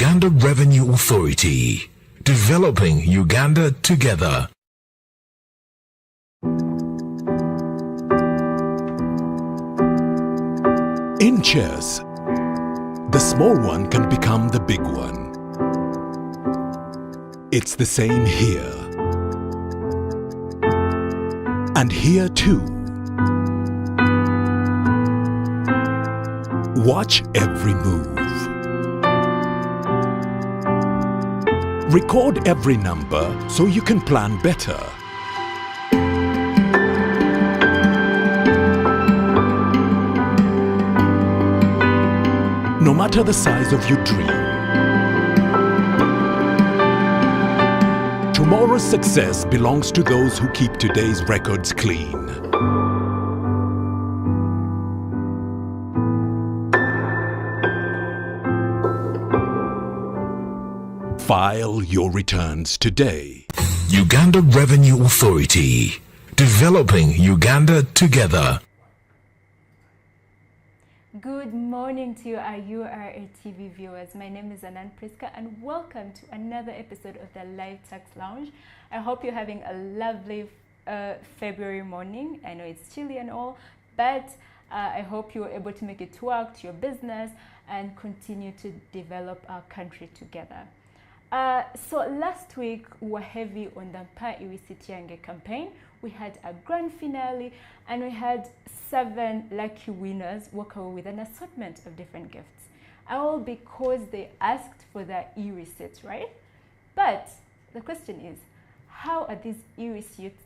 Uganda Revenue Authority, developing Uganda together. In chess, the small one can become the big one. It's the same here. And here too. Watch every move. Record every number so you can plan better. No matter the size of your dream, tomorrow's success belongs to those who keep today's records clean. File your returns today. Uganda Revenue Authority, developing Uganda together. Good morning to you, our URA TV viewers. My name is Anand Priska and welcome to another episode of the Live Tax Lounge. I hope you're having a lovely February morning. I know it's chilly and all, but I hope you're able to make it work to your business and continue to develop our country together. So last week we were heavy on the Mpa Iwisitiange campaign. We had a grand finale and we had 7 lucky winners walk away with an assortment of different gifts. All because they asked for their e-receipts, right? But the question is, how are these e-receipts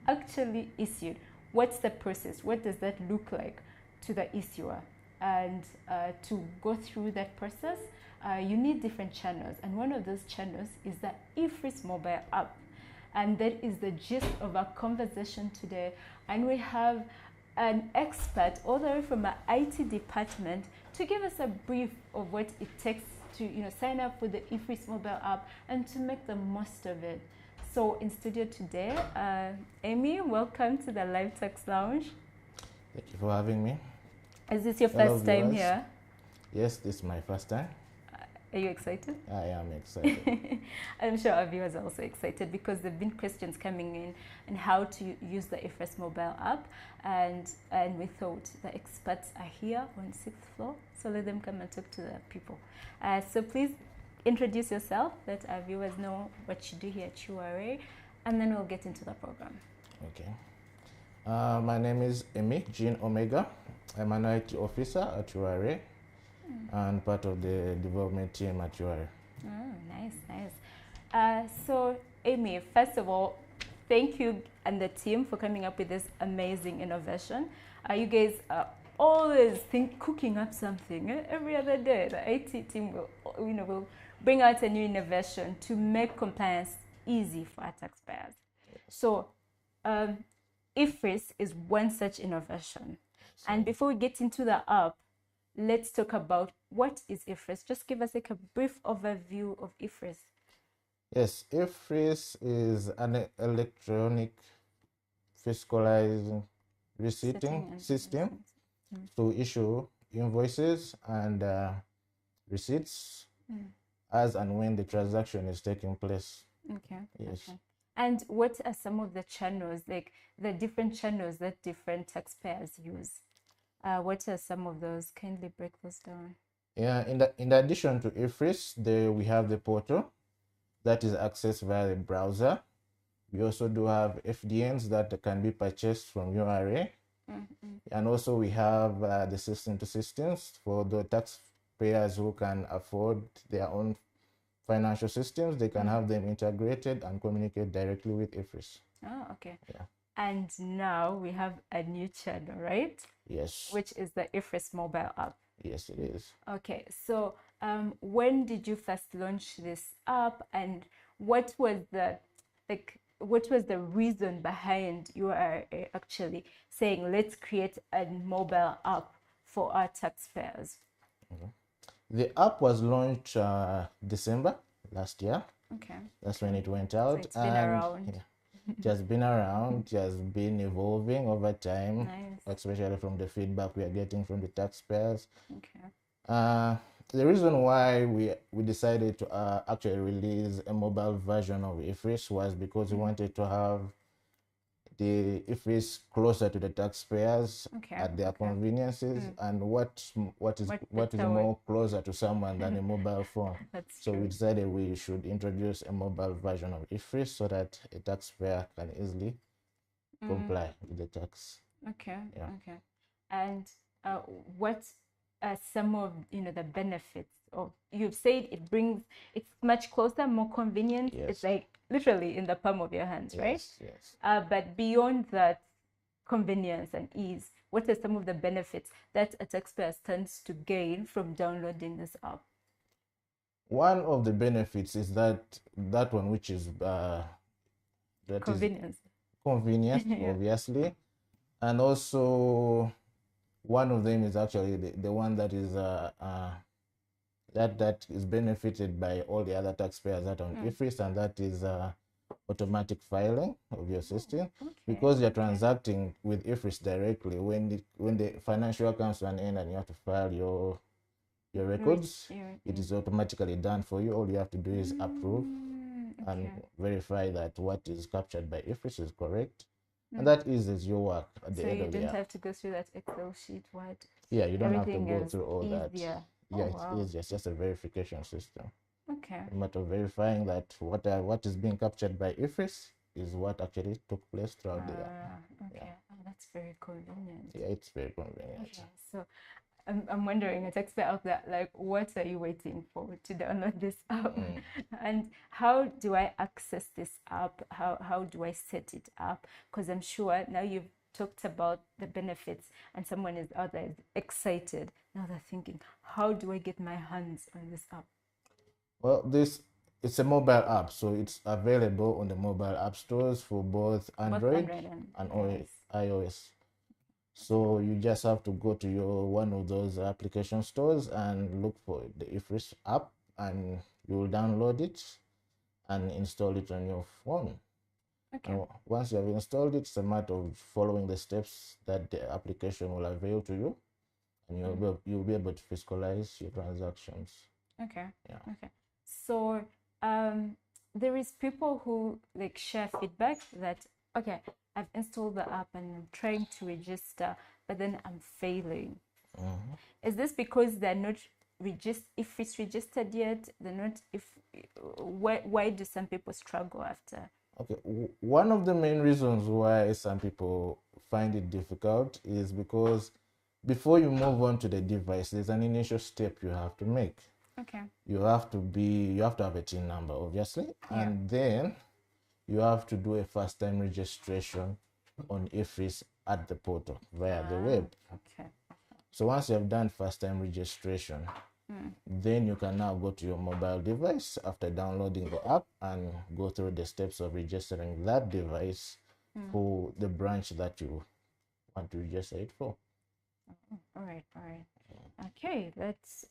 actually issued? What's the process? What does that look like to the issuer? And to go through that process, you need different channels, and one of those channels is the EFRIS mobile app, and that is the gist of our conversation today. And we have an expert all the way from our IT department to give us a brief of what it takes to sign up with the EFRIS mobile app and to make the most of it. So in studio today, Amy, welcome to the Live Tax Lounge. Thank you for having me. Is this your first time here? Yes, this is my first time. Are you excited? I am excited. I'm sure our viewers are also excited because there have been questions coming in on how to use the EFRIS mobile app, and we thought the experts are here on 6th floor, so let them come and talk to the people. So please introduce yourself, let our viewers know what you do here at URA, and then we'll get into the program. Okay. My name is Emi Jean Omega. I'm an IT officer at URA and part of the development team at URA. Oh, nice. So, Amy, first of all, thank you and the team for coming up with this amazing innovation. You guys are always cooking up something. Every other day, the IT team will bring out a new innovation to make compliance easy for our taxpayers. So, EFRIS is one such innovation. And before we get into the app, let's talk about what is EFRIS. Just give us a brief overview of EFRIS. Yes, EFRIS is an electronic fiscalizing receipting system to issue invoices and receipts as and when the transaction is taking place. Okay. Yes. Okay. And what are some of the channels, like the different channels that different taxpayers use? What are some of those? Kindly break those down. Yeah, in addition to EFRIS, we have the portal that is accessed via the browser. We also do have FDNs that can be purchased from URA. And also we have the system to systems for the taxpayers who can afford their own financial systems. They can have them integrated and communicate directly with EFRIS. Oh, okay. Yeah. And now we have a new channel, right? Yes. Which is the EFRIS mobile app. Yes, it is. Okay, so when did you first launch this app, and what was the reason behind you are actually saying let's create a mobile app for our taxpayers? The app was launched December last year. Okay. That's when it went out. So it's been around. Yeah, it has been around. It has been evolving over time, Nice. especially from the feedback we are getting from the taxpayers. Okay. The reason why we decided to actually release a mobile version of EFRIS was because we wanted to have the EFRIS closer to the taxpayers Okay, at their okay. conveniences, and what is better way? more closer to someone than a mobile phone. That's So true. we decided we should introduce a mobile version of EFRIS so that a taxpayer can easily comply with the tax. Okay. Yeah. Okay. And what are some of the benefits of? You've said it's much closer, more convenient. Yes. It's like literally in the palm of your hands, right? Yes. But beyond that convenience and ease, what are some of the benefits that a taxpayer stands to gain from downloading this app? One of the benefits is that one which is Convenience. convenient, Yeah. obviously, and also one of them is actually the one that is that is benefited by all the other taxpayers that are on EFRIS, and that is automatic filing of your system. Okay. Because you're transacting with EFRIS directly, when the financial comes to an end and you have to file your records, it is automatically done for you. All you have to do is approve and verify that what is captured by EFRIS is correct, and that eases your work at the So end you of the don't year. have to go through that Excel sheet. What? Yeah, you don't have to Everything go is through all that. easier. Yeah, Oh, wow. it's just a verification system. Okay. A matter of verifying that what is being captured by EFRIS is what actually took place throughout the year. Okay. Oh, that's very convenient. Yeah, it's very convenient. Okay. So I'm wondering, a taxpayer out there, like, what are you waiting for to download this app? And how do I access this app? How do I set it up? Because I'm sure now you've talked about the benefits and someone is out there is excited. Now they're thinking, how do I get my hands on this app? Well, it's a mobile app, so it's available on the mobile app stores for both Android and iOS. So you just have to go to one of those application stores and look for the EFRIS app, and you will download it and install it on your phone. Okay. And once you have installed it, it's a matter of following the steps that the application will avail to you, and you'll be able to fiscalize your transactions. Okay. Yeah. Okay. So there is people who like share feedback that, okay, I've installed the app and I'm trying to register, but then I'm failing. Is this because they're not if it's registered yet? They're not. Why do some people struggle after? Okay, one of the main reasons why some people find it difficult is because before you move on to the device, there's an initial step you have to make. Okay. You have to have a TIN number, obviously, and then you have to do a first-time registration on EFRIS at the portal via the web. Okay. So once you have done first-time registration, then you can now go to your mobile device after downloading the app and go through the steps of registering that device for the branch that you want to register it for. All right. Okay, that's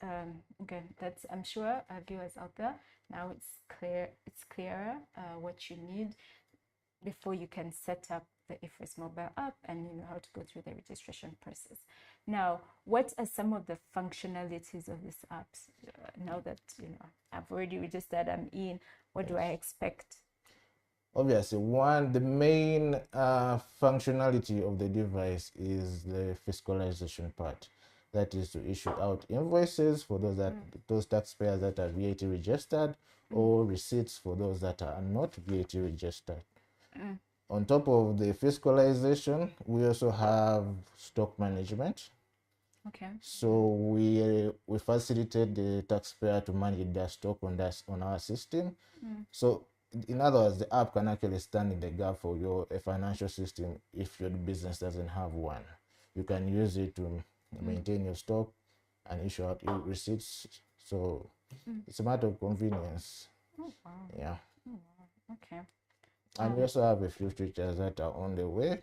okay. That's, I'm sure viewers out there now it's clearer what you need before you can set up the EFRIS mobile app, and you know how to go through the registration process. Now, what are some of the functionalities of this app? Now that I've already registered, I'm in. What do I expect? Obviously, the main functionality of the device is the fiscalization part. That is to issue out invoices for those taxpayers that are VAT registered, or receipts for those that are not VAT registered. On top of the fiscalization, we also have stock management. Okay. So we facilitate the taxpayer to manage their stock on our system. So in other words, the app can actually stand in the gap for a financial system if your business doesn't have one. You can use it to maintain your stock and issue out your receipts. So it's a matter of convenience. Oh, wow. Yeah. Oh, wow. Okay. And we also have a few features that are on the way.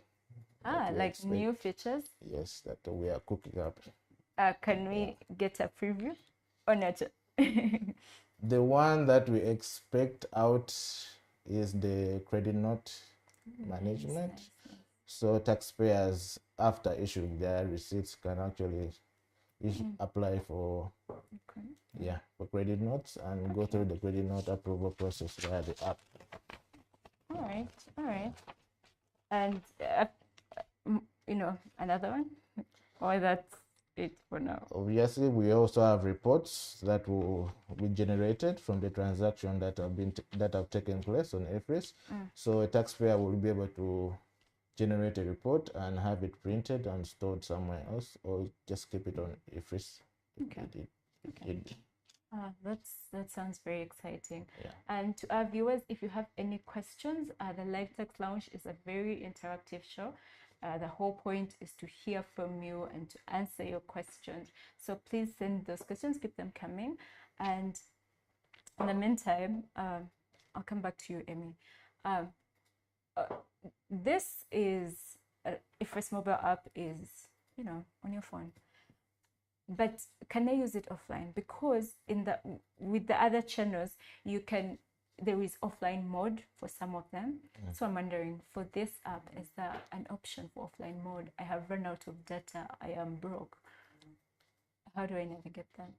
Like new features? Yes, that we are cooking up. Can we get a preview or not? The one that we expect out is the credit note management. Nice. So taxpayers, after issuing their receipts, can actually apply for for credit notes and go through the credit note approval process via the app. All right. And another one, or that's it for now? Obviously, we also have reports that will be generated from the transaction that have taken place on EFRIS. So a taxpayer will be able to generate a report and have it printed and stored somewhere else, or just keep it on EFRIS. That sounds very exciting. Yeah. And to our viewers, if you have any questions, the Live Text Lounge is a very interactive show. The whole point is to hear from you and to answer your questions. So please send those questions, keep them coming. And in the meantime, I'll come back to you, Emmy. This is EFRIS mobile app is, on your phone. But can I use it offline? Because with the other channels, there is offline mode for some of them. So I'm wondering, for this app, is there an option for offline mode? I have run out of data. I am broke. How do I navigate that?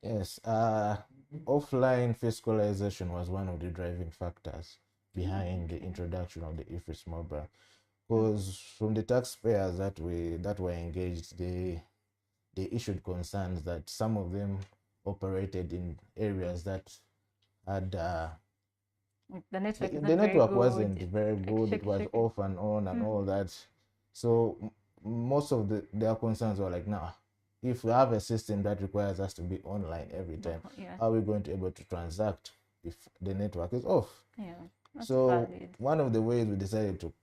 Yes, offline fiscalization was one of the driving factors behind the introduction of the EFRIS mobile. Because from the taxpayers that were engaged, they issued concerns that some of them operated in areas that had the network, the network wasn't very good. It was off and on and all that. So most of their concerns were like, now, if we have a system that requires us to be online every time, how are we going to be able to transact if the network is off? So valid. One of the ways we decided to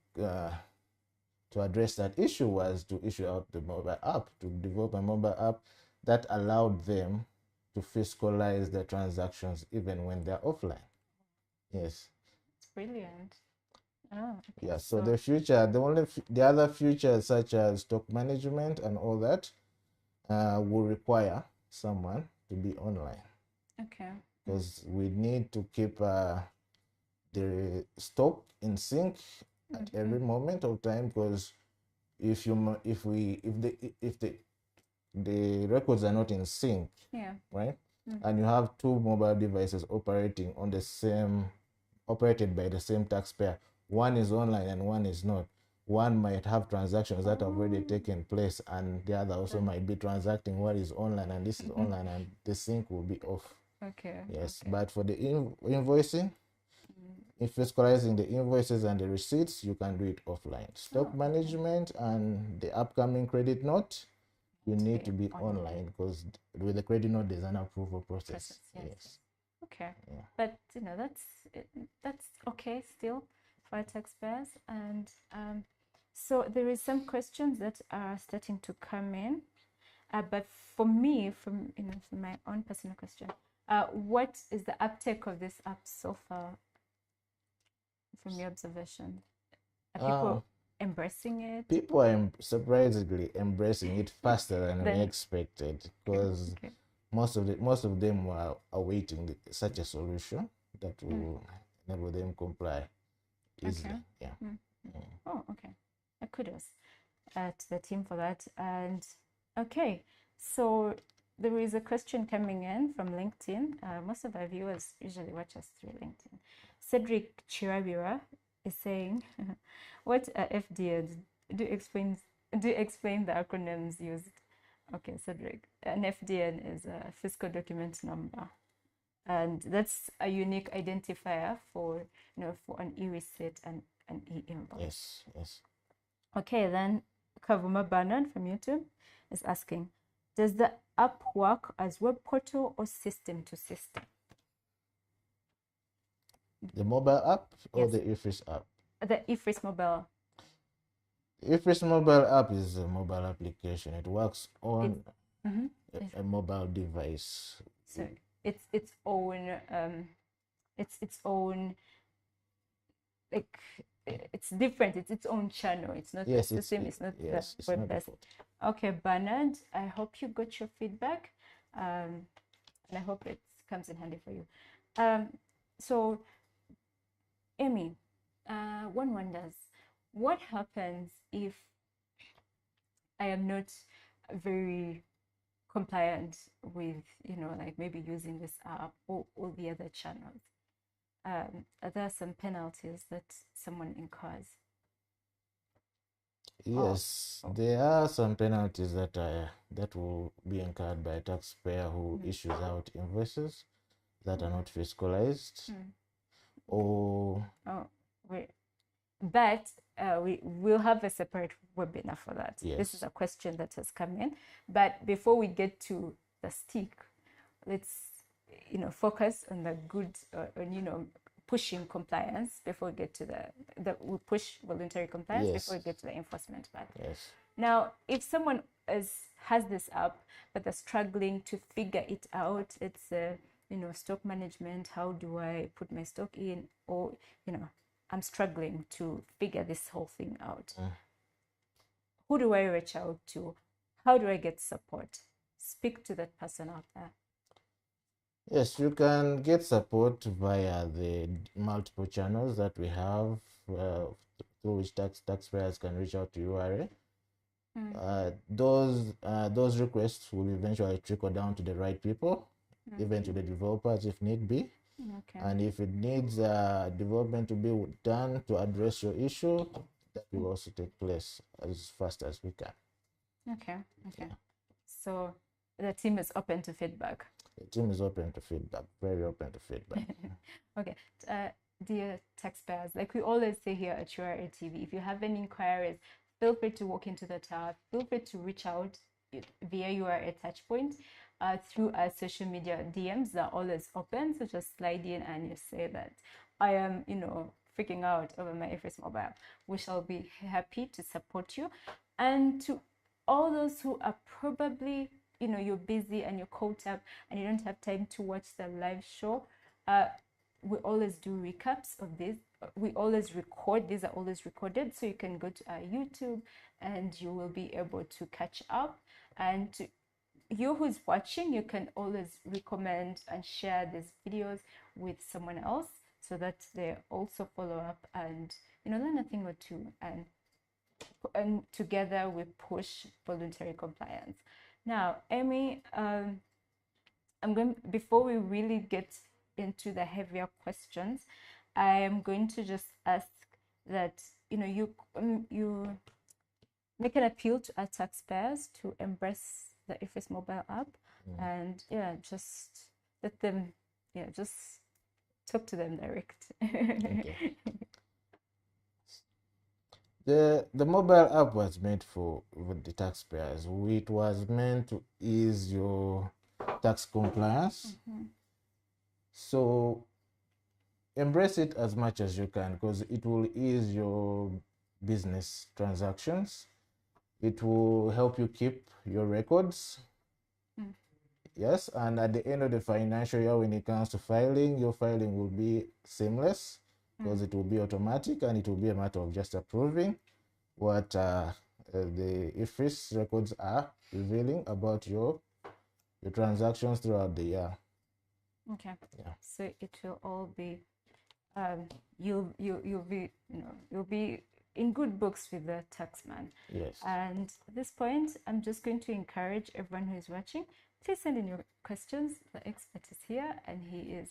address that issue was to issue out the mobile app, to develop a mobile app that allowed them to fiscalize their transactions even when they're offline. Yes. It's brilliant. Oh, okay. Yeah, so the other features such as stock management and all that will require someone to be online. Okay. Because we need to keep the stock in sync at every moment of time, because if the records are not in sync, right, and you have two mobile devices operated by the same taxpayer, one is online and one is not, one might have transactions that have already taken place and the other also might be transacting what is online and this is online, and the sync will be off. Okay. Yes, okay. But for the invoicing, if fiscalizing the invoices and the receipts, you can do it offline. Stock management and the upcoming credit note, you need to be online, because with the credit note there's an approval process. Yes. Okay. Yeah. But that's okay still for taxpayers. And so there is some questions that are starting to come in. But for me, from my own personal question, what is the uptake of this app so far? From your observation, are people embracing it? People are surprisingly embracing it faster than we expected, because most of them were awaiting such a solution that will enable them comply easily. Okay. Yeah. Oh, okay. Kudos to the team for that. And okay, so there is a question coming in from LinkedIn. Most of our viewers usually watch us through LinkedIn. Cedric Chirabira is saying, what are FDNs? Do explain the acronyms used. Okay, Cedric. An FDN is a fiscal document number. And that's a unique identifier for an e-receipt and an e-invoice. Yes. Okay, then Kavuma Banan from YouTube is asking, does the app work as web portal or system to system? The mobile app or the EFRIS app? The EFRIS mobile. EFRIS mobile app is a mobile application. It works on a mobile device. So it's its own like it's different. It's its own channel. It's not the same. It's not web based. Okay, Bernard, I hope you got your feedback, and I hope it comes in handy for you. So, Amy, one wonders, what happens if I am not very compliant with, like maybe using this app or all the other channels, are there some penalties that someone incurs? Yes, there are some penalties that will be incurred by a taxpayer who issues out invoices that are not fiscalized, or Oh, wait. But we will have a separate webinar for that. This is yes, a question that has come in. But before we get to the stick, let's focus on the good, on pushing compliance before we get to we push voluntary compliance before we get to the enforcement part. yes. Now, if someone has this app but they're struggling to figure it out, it's stock management. How do I put my stock in? Or I'm struggling to figure this whole thing out. Who do I reach out to? How do I get support? Speak to that person out there. Yes, you can get support via the multiple channels that we have, through which taxpayers can reach out to URA. Those requests will eventually trickle down to the right people, even to the developers if need be. Okay. And if it needs development to be done to address your issue, that will also take place as fast as we can. Okay. So the team is open to feedback. The team is open to feedback, very open to feedback. Okay. Dear taxpayers, like we always say here at URA TV, if you have any inquiries, feel free to walk into the tower. Feel free to reach out via URA Touchpoint. Through our social media DMs are always open. So just slide in and you say that I am, freaking out over my EFRIS mobile. We shall be happy to support you. And to all those who are probably, you're busy and you're caught up and you don't have time to watch the live show, we always do recaps of this. We always record. These are always recorded. So you can go to our YouTube and you will be able to catch up. And you who's watching, you can always recommend and share these videos with someone else so that they also follow up and learn a thing or two, and together we push voluntary compliance. Now, Amy, before we really get into the heavier questions, I am going to just ask that you make an appeal to our taxpayers to embrace the EFRIS mobile app, and just let them, just talk to them direct. Okay. The mobile app was meant for the taxpayers. It was meant to ease your tax compliance. So embrace it as much as you can, because it will ease your business transactions. It will help you keep your records. Yes, and at the end of the financial year, when it comes to filing, your filing will be seamless, because it will be automatic, and it will be a matter of just approving what the EFRIS records are revealing about your transactions throughout the year. Okay. Yeah. So it will all be, you'll be in good books with the taxman. Yes. And at this point, I'm just going to encourage everyone who is watching, please send in your questions. The expert is here and he is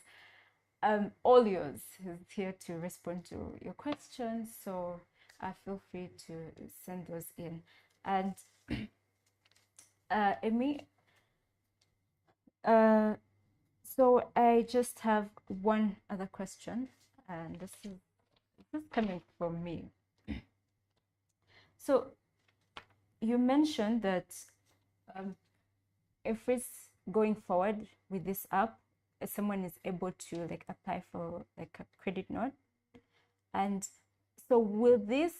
all yours. He's here to respond to your questions. So feel free to send those in. And Amy, so I just have one other question, and this is coming from me. So you mentioned that if it's going forward with this app, someone is able to apply for a credit note, and so will this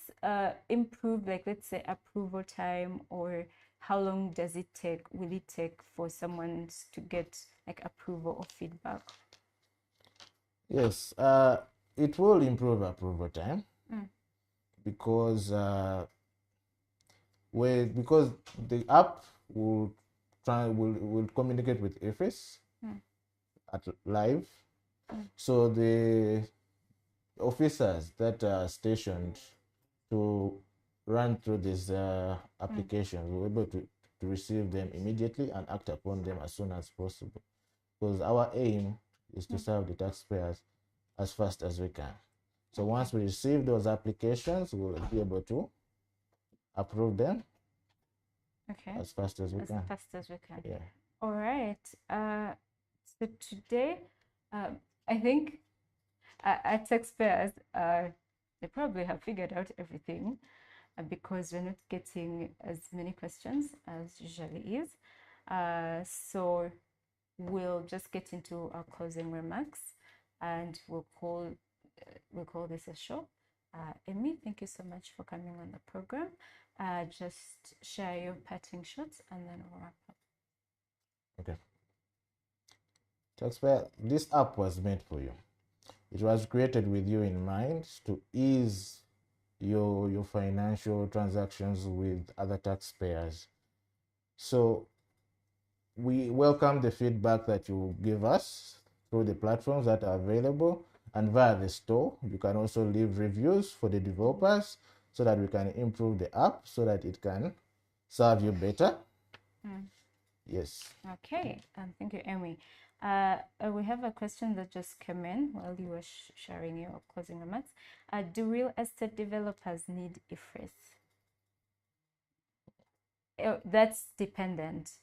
improve, let's say, approval time, or how long does it take? Will it take for someone to get approval or feedback? Yes, it will improve approval time, because the app will communicate with EFRIS at live. So the officers that are stationed to run through this application will be able to to receive them immediately and act upon them as soon as possible. Because our aim is to serve the taxpayers as fast as we can. So once we receive those applications, we'll be able to approve them as fast as we can. As fast as we can. Yeah. All right. So today, I think our taxpayers, they probably have figured out everything because we're not getting as many questions as usually is. So we'll just get into our closing remarks, and we'll call this a show. Amy, thank you so much for coming on the program. Just share your parting shots, and then we'll wrap up. Okay. Taxpayer, this app was made for you. It was created with you in mind to ease your financial transactions with other taxpayers. So we welcome the feedback that you give us through the platforms that are available and via the store. You can also leave reviews for the developers so that we can improve the app so that it can serve you better. Yes. Okay. Thank you, Amy. We have a question that just came in while you were sharing your closing remarks. Do real estate developers need EFRIS? That's dependent.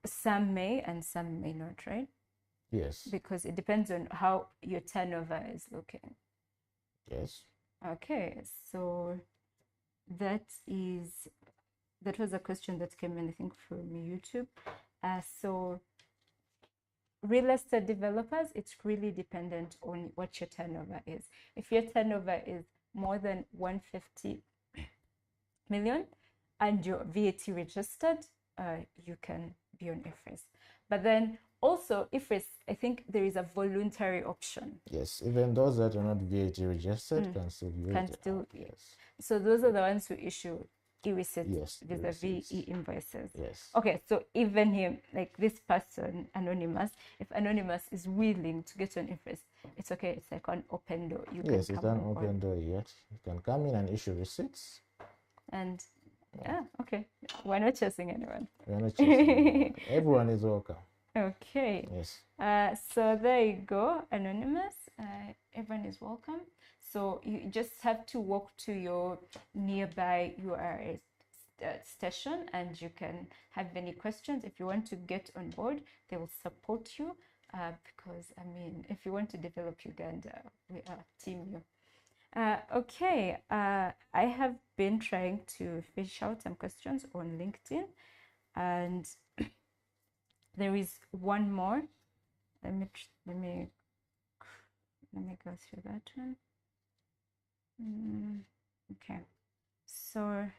Some may and some may not, right? Yes. Because it depends on how your turnover is looking. Yes. Okay, so that was a question that came in, I think, from YouTube. So real estate developers, it's really dependent on what your turnover is. If your turnover is more than 150 million and you're VAT registered, you can be on EFRIS. But then also EFRIS, I think there is a voluntary option. Yes, even those that are not VAT registered can still use it. Yes. So those are the ones who issue e-receipts vis-a-vis e-receipts. e-invoices. Yes. Okay, so even him, like this person, Anonymous, if Anonymous is willing to get on EFRIS, it's okay. It's like an open door. Yes, it's an open door yet. You can come in and issue receipts. And okay. We're not chasing anyone. We're not chasing everyone is welcome. Okay. Yes. So there you go, Anonymous. Everyone is welcome. So you just have to walk to your nearby URA station, and you can have any questions. If you want to get on board, they will support you. Because I mean, if you want to develop Uganda, we are Team U. Okay, I have been trying to fish out some questions on LinkedIn, and there is one more. Let me go through that one. Okay, so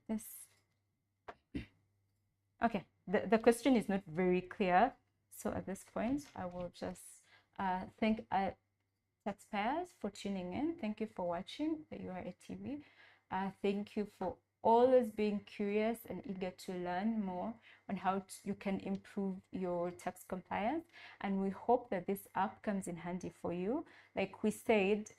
this. Okay, the question is not very clear, so at this point, I will just thank taxpayers for tuning in. Thank you for watching the URA TV. Thank you for always being curious and eager to learn more on how you can improve your tax compliance. And we hope that this app comes in handy for you. Like we said,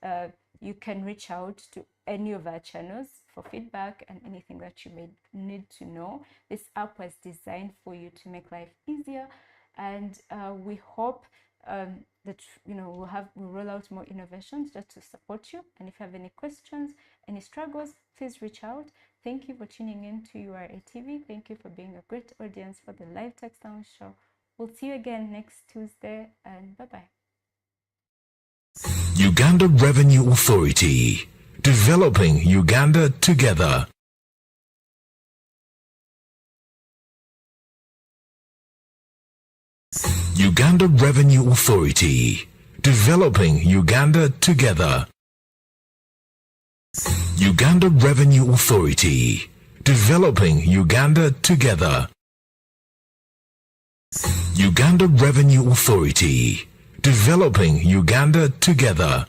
you can reach out to any of our channels for feedback and anything that you may need to know. This app was designed for you to make life easier, and we hope that we'll roll out more innovations just to support you. And if you have any questions, any struggles, please reach out. Thank you for tuning in to URA TV. Thank you for being a great audience for the Live Tax Lounge show. We'll see you again next Tuesday, and bye-bye. Uganda Revenue Authority, developing Uganda together. Uganda Revenue Authority, developing Uganda together. Uganda Revenue Authority, developing Uganda together. Uganda Revenue Authority, developing Uganda together.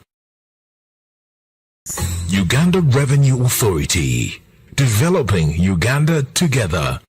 Uganda Revenue Authority, developing Uganda together.